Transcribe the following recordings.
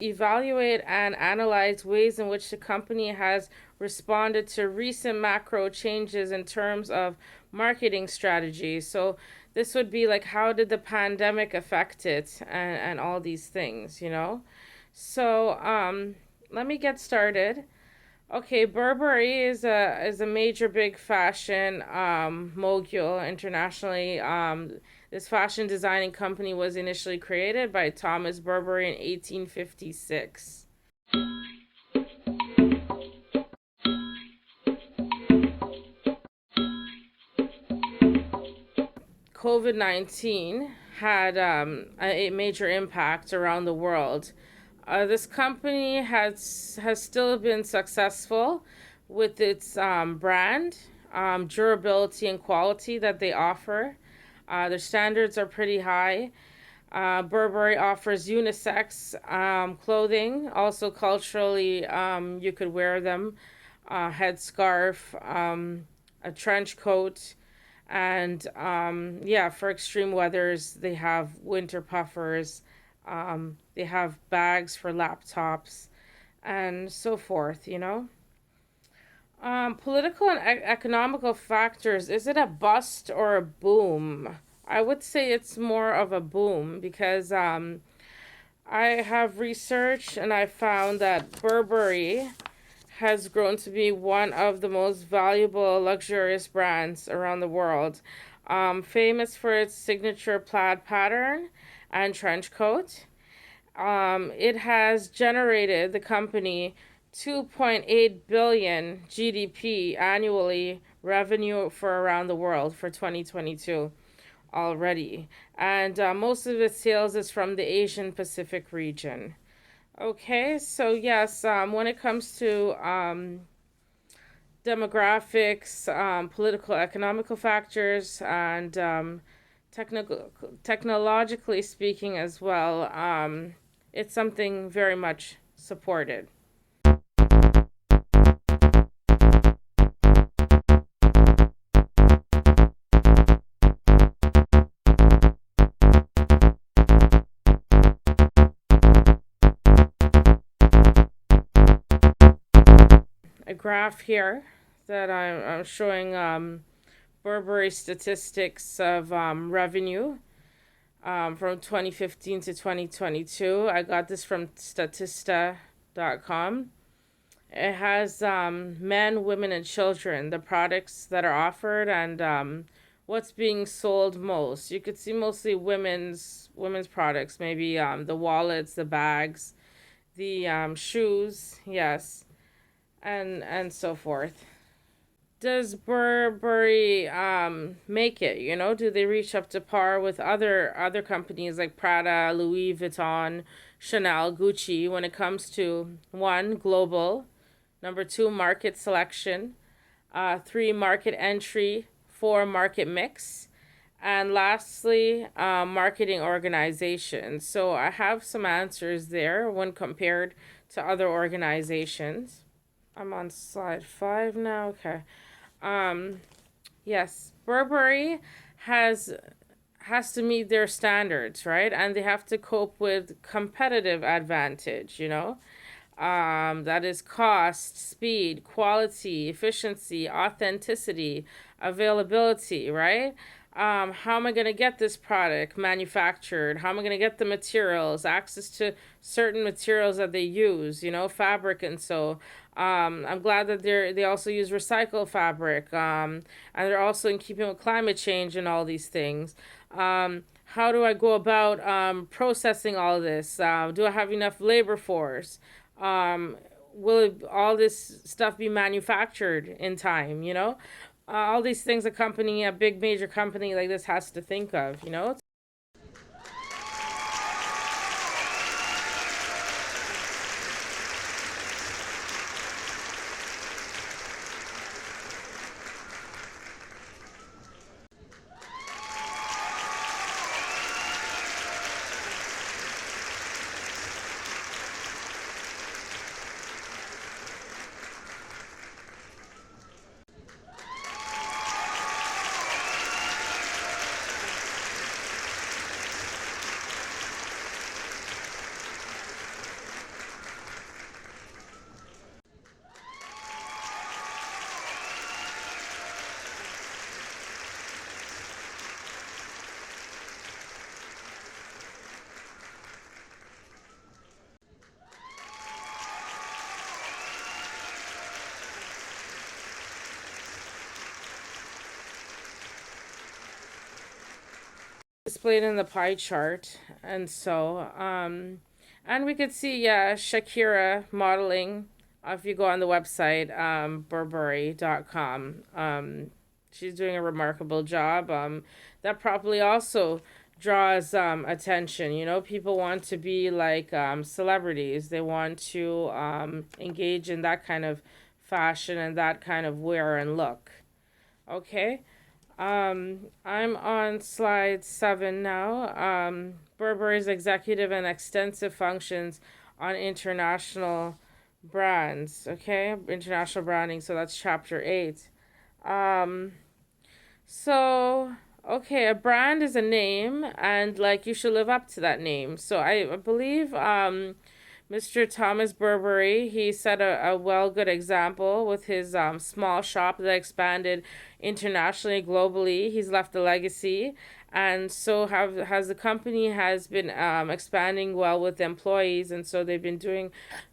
Evaluate and analyze ways in which the company has responded to recent macro changes in terms of marketing strategies. So this would be like, how did the pandemic affect it, and all these things, you know? So let me get started. Okay, Burberry is a major big fashion mogul internationally. This fashion designing company was initially created by Thomas Burberry in 1856. COVID-19 had a major impact around the world. This company has still been successful with its brand, durability, and quality that they offer. Their standards are pretty high. Burberry offers unisex clothing, also culturally, you could wear them, headscarf, a trench coat, and yeah, for extreme weathers, they have winter puffers, they have bags for laptops, and so forth, you know. Political and economical factors. Is it a bust or a boom? I would say it's more of a boom because I have researched and I found that Burberry has grown to be one of the most valuable luxurious brands around the world. Famous for its signature plaid pattern and trench coat. It has generated the company 2.8 billion GDP annually revenue for around the world for 2022 already. And most of its sales is from the Asian Pacific region. Okay, so yes, when it comes to demographics, political, economical factors, and technical, technologically speaking as well, it's something very much supported. A graph here that I'm showing Burberry statistics of revenue from 2015 to 2022. I got this from Statista.com. It has men, women, and children, the products that are offered, and what's being sold most. You could see mostly women's products, maybe the wallets, the bags, the shoes, yes, and so forth. Does Burberry make it? You know, do they reach up to par with other companies like Prada, Louis Vuitton, Chanel, Gucci when it comes to one, global, number two, market selection, three, market entry, four, market mix, and lastly, marketing organizations. So I have some answers there when compared to other organizations. I'm on slide 5 now. Okay. Um, yes, Burberry has has to meet their standards, right? And they have to cope with competitive advantage, you know? That is cost, speed, quality, efficiency, authenticity, availability, right? How am I going to get this product manufactured? How am I going to get the materials, access to certain materials that they use, you know, fabric and so. I'm glad that they also use recycled fabric, and they're also in keeping with climate change and all these things. How do I go about processing all of this? Do I have enough labor force? Um, will all this stuff be manufactured in time? You know, all these things a big major company like this has to think of. You know. displayed in the pie chart. And we could see, yeah, Shakira modeling. If you go on the website, Burberry.com, she's doing a remarkable job. That probably also draws attention. You know, people want to be like celebrities. They want to engage in that kind of fashion and that kind of wear and look. Okay. I'm on slide 7 now. Burberry's executive and extensive functions on international brands. Okay, international branding. So that's chapter 8. Um, so okay, a brand is a name, and like you should live up to that name. So I believe Mr. Thomas Burberry, he set a well good example with his small shop that expanded internationally, globally. He's left a legacy, and so have has the company has been expanding well with employees, and so they've been doing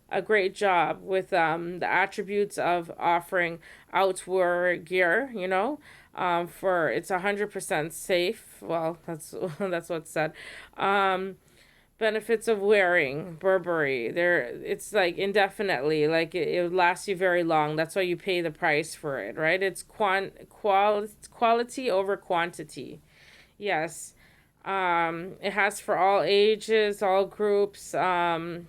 a great job with the attributes of offering outdoor gear. You know, for it's 100% safe. Well, that's that's what's said. Um, Benefits of wearing Burberry. There, it's like indefinitely, like it lasts you very long. That's why you pay the price for it, right? It's quality over quantity. Yes. It has for all ages, all groups, male,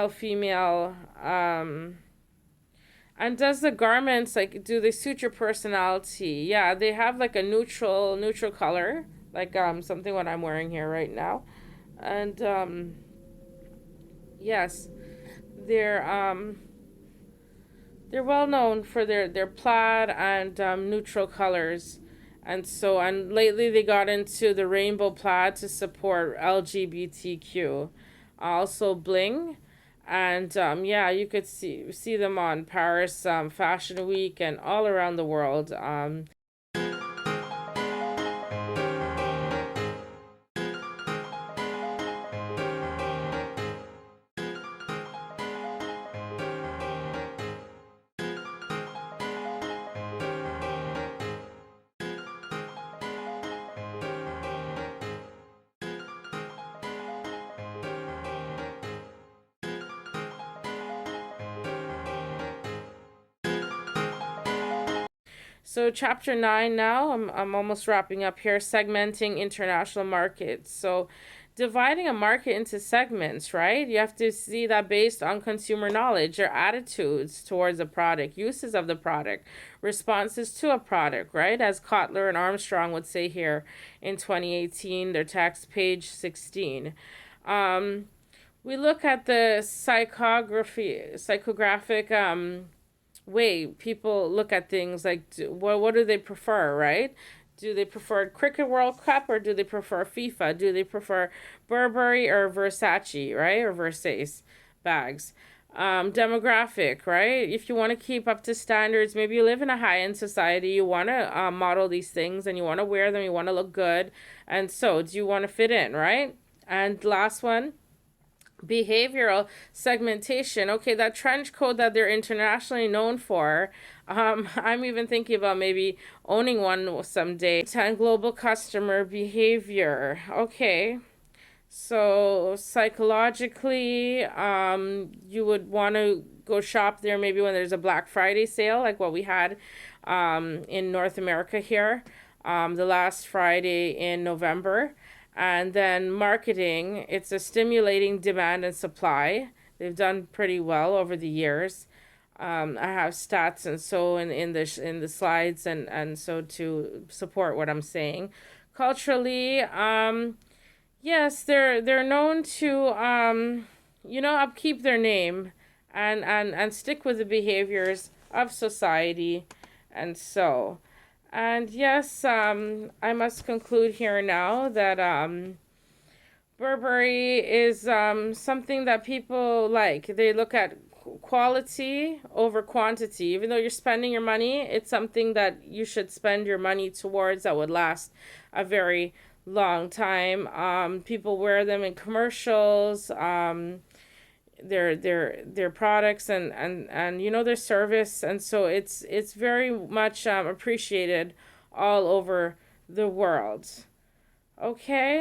female, and does the garments like do they suit your personality? Yeah, they have like a neutral color, like something what I'm wearing here right now. And yes, they're um they're well known for their plaid and neutral colors. And lately they got into the rainbow plaid to support LGBTQ. Also bling, and yeah, you could see them on Paris Fashion Week and all around the world. So chapter 9 now, I'm almost wrapping up here, segmenting international markets. So dividing a market into segments, right? You have to see that based on consumer knowledge, your attitudes towards a product, uses of the product, responses to a product, right? As Kotler and Armstrong would say here in 2018, their text page 16. Um, we look at the psychographic way people look at things like what do they prefer, right? Do they prefer cricket World Cup or do they prefer FIFA? Do they prefer Burberry or Versace, right? Or Versace bags? Demographic, right? If you want to keep up to standards, maybe you live in a high end society, you want to model these things and you want to wear them, you want to look good. And so, do you want to fit in, right? And last one, behavioral segmentation. Okay, that trench coat that they're internationally known for. I'm even thinking about maybe owning one someday. 10 global customer behavior. Okay. So psychologically, you would want to go shop there maybe when there's a Black Friday sale, like what we had in North America here, the last Friday in November. And then marketing, it's a stimulating demand and supply. They've done pretty well over the years. I have stats and so in the slides and so to support what I'm saying. Culturally, yes, they're known to upkeep their name and stick with the behaviors of society, and so. And yes, I must conclude here now that Burberry is something that people like. They look at quality over quantity. Even though you're spending your money, it's something that you should spend your money towards that would last a very long time. People wear them in commercials. Their products and their service, and so it's very much appreciated all over the world. Okay.